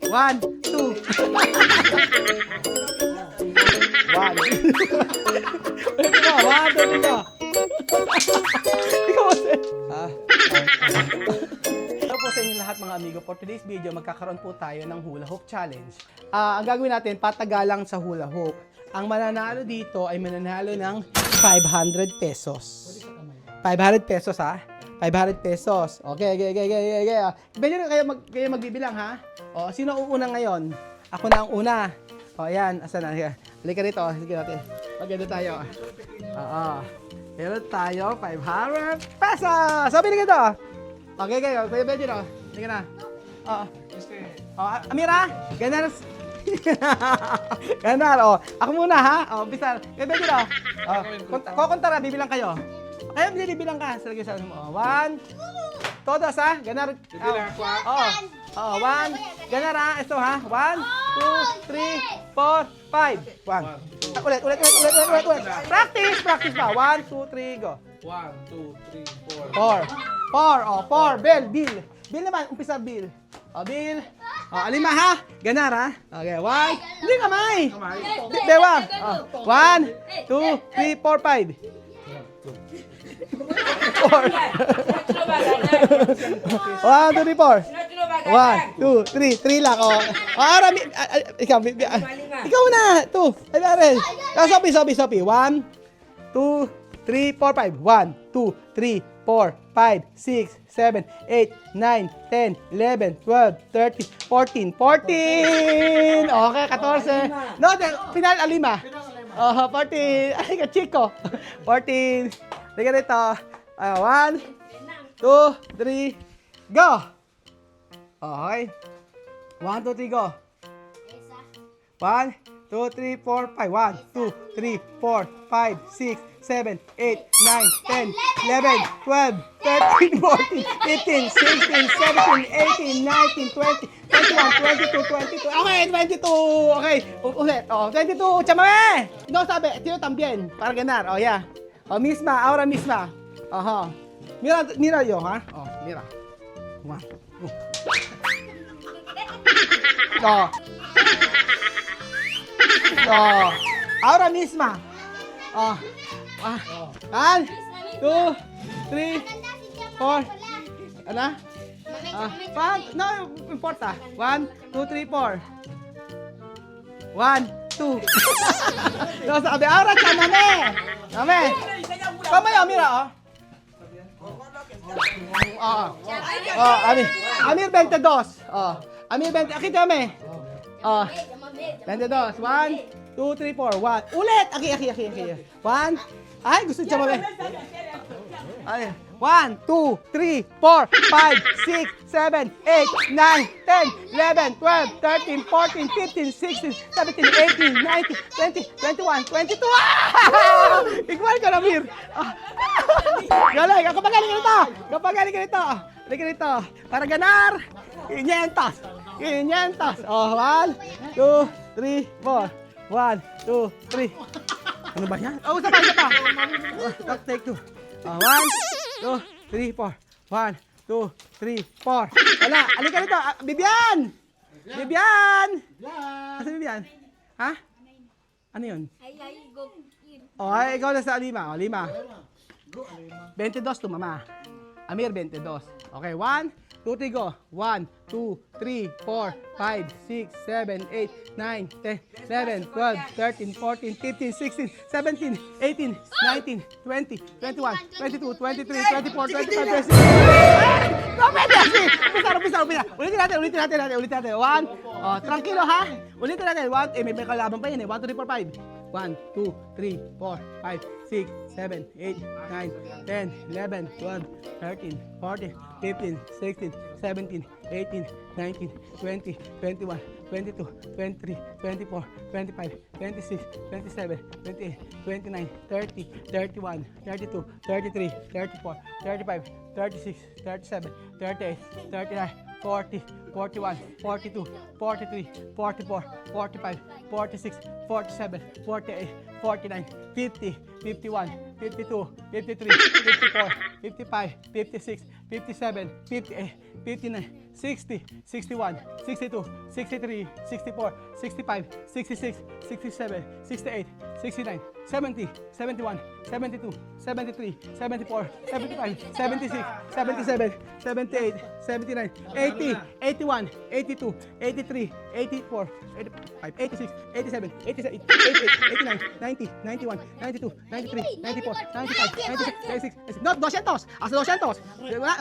1, 2. 1. Ulit mo. 1, 2, 3 go. Ikaw kasi. Hello po sa inyo lahat mga amigo. For today's video, magkakaroon po tayo ng hula hoop challenge. Ang gagawin natin, patagalang sa hula hoop. Ang mananalo dito ay mananalo ng 500 pesos. 500 pesos ha? 500 pesos. Okay. Pwede rin kayo magbibilang ha? O, sino uuna ngayon? Ako na ang una. O, ayan. Asa na? Halika rito. Sige natin. Maganda tayo. Oo. Meron tayo 500 pesos! So, binigyan to. Okay, Kuya Benji, no? Hindi ka na. Oo. Amira, ganar. Ganar, oh. Ako muna, ha? Oh, bisa. Kuya Benji, no? Oh, kukontara, bibilang kayo. Kayo, bibilang ka. Salagay sa mo. 1. Todos, ha? Ganar. Bibilang ako, ha? Oo. Oo, 1. Ganar, ha? Ito, ha? 1, 2, 3, 4, 5. 1. Ulit. Practice ba? 1, 2, 3, go. 1, 2, 3, 4. 4. Oh, 4. Bill naman. Umpisa, Bill. Oh, Bill. Oh, alima, ha? Ganar, ha? Okay, 1. Hindi kamay. Dewa. 1, 2, 3, 4, 5. 4. 1, 2, 3, 4. 1, 2, 3 lang. Oh. Arami. Ikaw na. 2. Ay, Darren. Sophie. 1, 2, 3, 4, 5. 1, 2, 3, 4, 5, 6, 7, 8, 9, 10, 11, 12, 13, 14. 14! Okay, 14. No, final alima. 14. Ay, ka chico. 14. Liga rito. 1, 2, 3, go! Okay. 1, 2, 3, go. 1, 2, 3, 4, 5. 1, 2, 3, 4, 5, 6, 7, 8, 9, 10, 11, 12, 13, 14, 15, 16, 17, 18, 19, 20, 21, 22, 22. Okay, 22. Okay, ulit. Oh, 22. Chamame! No, sabi, tiro también. Para ganar. Oh, yeah. Oh, misma. Ahora misma. Aha. Mira yo, ha? Oh, mira. 1, 2. Oh. Oh. Ahora misma. Oh. 1, 2, 3, 4. Ano? 5. No, importa. 1, 2, 3, 4. 1, 2. No, sabi, ahora chamame. Chamame. Kamay, mira, oh. Amir 22. Oh. Amir 20. Akita kami. Oh. 22. 1, 2, 3, 4. 1. Ulit. Aki. 1. Ay, gusto siya mami. 1, 2, 3, 4, 5, 6, 7, 8, 9, 10, 11, 12, 13, 14, 15, 16, 17, 18, 19, 20, 21, 22. Igual ka na, Mir. Galing. Kapag galing ka nito. Halika nito. Para ganar. 500. Oh, 1, 2, 3, 4. 1, 2, 3. Ano ba yan? Oh, isa pa. Take 2. 1, 2, 3, 4. 1, 2, 3, 4. Wala. Halika nito. Bibian! Asa Bibian? Ha? Ano yun? Oh, ay, ikaw na sa Alima. O, Lima. 22 to, mama. Amir, 22. Okay, 1, 2, 3, go. 1, 2, 3, 4, 5, 6, 7, 8, 9, 10, 11, 12, 13, 14, 15, 16, 17, 18, 19, 20, 21, 22, 23, 24, 25, 26. Umpisa. Ulitin natin. 1. Oh, tranquilo ha. Ulitin natin. 1. May kalaban pa yan eh. 1, 2, 3, 4, 5. 1, 2, 3, 4, 5, 6, 7, 8, 9, 10, 11, 12, 13, 14, 15, 16, 17, 18, 19, 20, 21, 22, 23, 24, 25, 26, 27, 28, 29, 30, 31, 32, 33, 34, 35, 36, 37, 38, 39, 40, 41, 42, 43, 44, 45, 46, 47, 48, 49, 50, 51, 52, 53, 54, 55, 56, 57, 58, 59, 60, 61, 62, 63, 64, 65, 66, 67, 68, 69, 70, 71, 72, 73, 74, 75, 76, 77, 78, 79, 80, 81, 82, 83, 84, 85, 86, 87, 87, 88, 89, 90, 91, 92, 93, 94, 95, 96, 96, 96. No, 200. Hasta 200.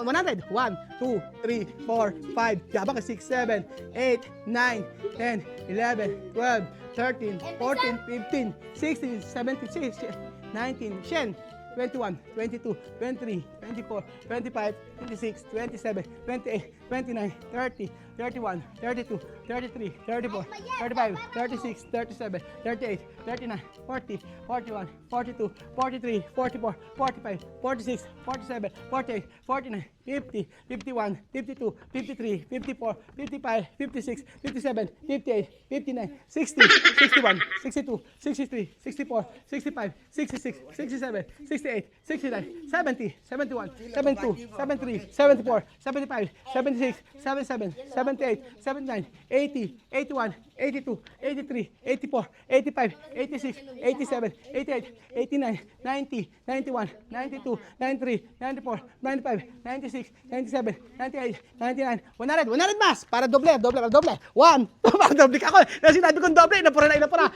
100. 1, 2, 3, 4, 5. Yabang ka 6, 7, 8, 9, 10, 11, 12, 13, 14, 15, 16, 17, 19, 10, 21, 22, 23, 24, 25, 26, 27, 28, 29, 30, 31, 32, 33, 34, 35, 36, 37, 38, 39, 40, 41, 42, 43, 44, 45, 46, 47, 48, 49, 50, 51, 52, 53, 54, 55, 56, 57, 58, 59, 60, 61, 62, 63, 64, 65, 66, 67, 68, 69, 70, 71, 72, 73, 74, 75, 76, 77, 78, 79, 80, 81, 82, 83, 84, 85, 86, 87, 88, 89, 90, 91, 92, 93, 94, 95, 96, 97, 98, 99, 100, 100 mas! Para doble, para doble. 1, para doble ka ako. Kasi sinabi kong doble, inapura. Inapura.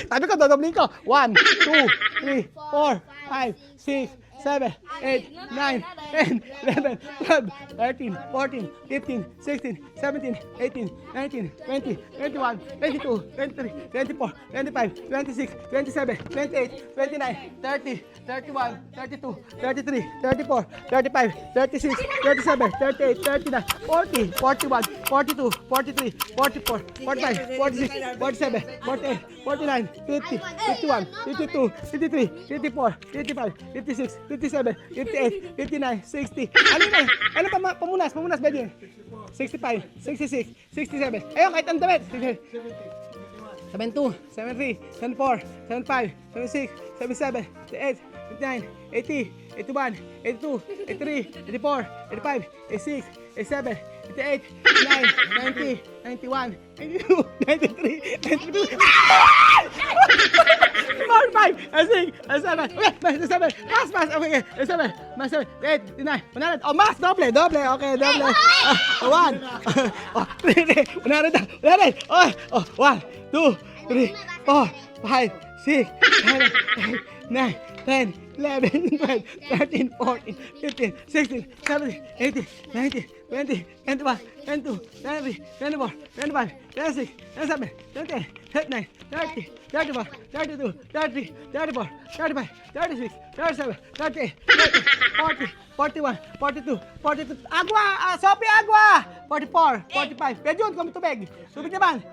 Sabi ko, dodoblihin ko. 1, 2, 3, 4, 5, 6, 7, 8, 9, 10, 11, 12, 13, 14, 15, 16, 17, 18, 19, 20, 21, 22, 23, 24, 25, 26, 27, 28, 29, 30, 31, 32, 33, 34, 35, 36, 37, 38, 39, 40, 41, 42, 43, 44, 45, 46, 47, 48, 49, 50, 51, 52, 53, 54, 55, 56, 57, 58, 59, 60. Ano yun? Ano pa pamunas, Benny? 65, 66, 67. Ayun, kahit ang damit. 72, 73, 74, 75, 76, 77, 78, 79, 80, 81, 82, 83, 84, 85, 86, 87, 88, 89, 90, 91, 92, 93, 92. 4, 5, 6, 7, okay, 7, mas, okay, 7, mas 7, 8, 9, 100, oh, mas, doble, okay, doble, 1, 100, oh, 1, 2, 3, 4, 5, 6, 7, 8, 9, 10, 11, 12, 13, 14, 15, 16, 17, 18, 19, 20, 21, 22, 23, 24, 25, 26, 27, 28, 29, 30, 31, 32, 33, 34, 35, 36, 37, 38, 40, 41, 42, 42, agua! Sophie, agua! 44, 45, Bejun, kami tubig. Tubig naman.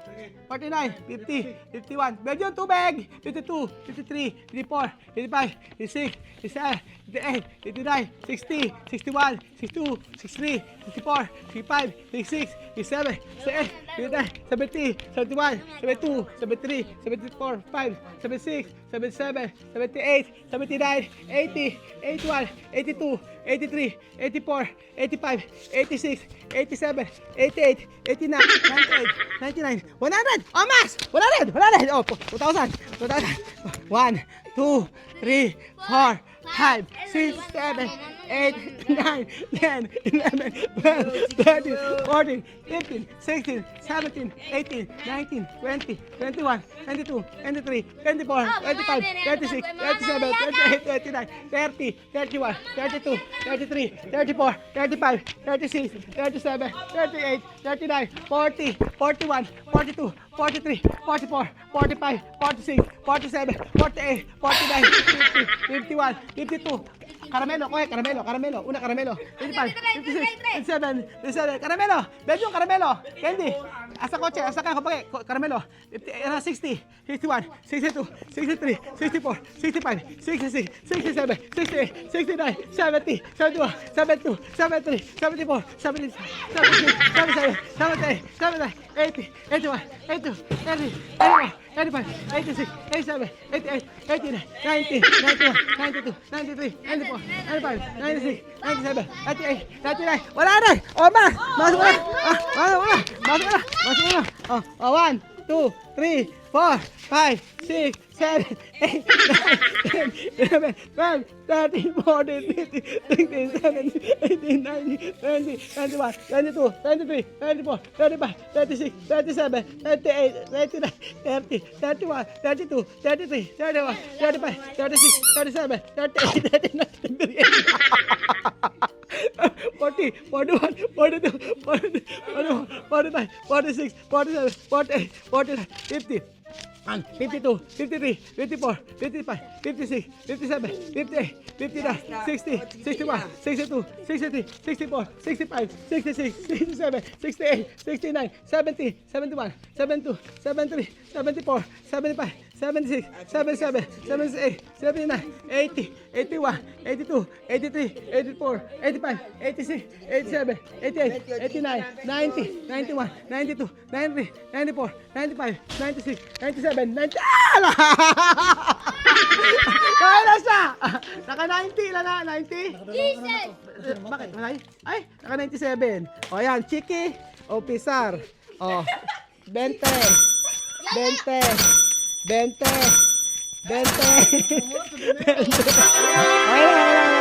49, 50, 51, Bejun, tubig. 52, 53, 54, 55, 56, 57, 58, 59, 60, 61, 62, 63, 64, 65, 66, 67, 68, 69, 70, 71, 72, 73, 74, 5, 76, 77, 78, 79, 80, 81, 82, 83, 84, 85, 86, 87, 88, 89, 98, 99, 100! Oh, mas! 100! 100! Oh, 2,000! 1, 2, 3, 4, 5, 6, 7, 8, 9, 10, 11, 12, 13, 14, 15, 16, 17, 18, 19, 20, 21, 22, 23, 24, 25, 26, 27, 28, 29, 30, 31, 32, 33, 34, 35, 36, 37, 38, 39, 40, 41, 42, 43, 44, 45, 46, 47, 48, 49, 50, 51, 52. Caramelo, okay, caramelo. Una caramelo. 55, 56, 57, 57. Caramelo. Belgium, caramelo. Candy. Asa kotse, asa ka kapag caramelo. 60, 61, 62, 63, 64, 65, 66, 67, 68, 69, 70, 71, 72, 73, 74, 76, 77, 78, 79, 80, 81, 82, 83, 84, 85, 86, 87, 88, 89, 90, 91, 92, 93, 94, 95, 96, 97, 98, 99. Wala na! O, Max! Masok na! Masok na! Masok na! Masok na! O, 1, 2, 3, 4, 5, 6, 7, 8, 9, 10, 11, 12, 13, 14, 15, 16, 17, 18, 19, 20, 21, 22, 23, 24, 35, 36, 37, 38, 39, 40, 41, 42, 33, 31, 35, 36, 37, 38, 39, 38. 40, 41, 42, 43, 44, 45, 46, 47, 48, 49, 50. 52, 53, 54, 55, 56, 57, 58, 59, 60, 61, 62, 63, 64, 65, 66, 67, 68, 69, 70, 71, 72, 73, 74, 75, 76, 77, 78, 79, 80, 81, 82, 83, 84, 85, 86, 87, 88, 89, 90, 91, 92, 93, 94, 95, 96, 97, 90. Kaya na siya! Naka 90 lang na, 90? Bakit? Ay, naka 97. O yan, Chiki o Pisar. O, 20, 20, 20, 20. Ayun, ayun, ayun.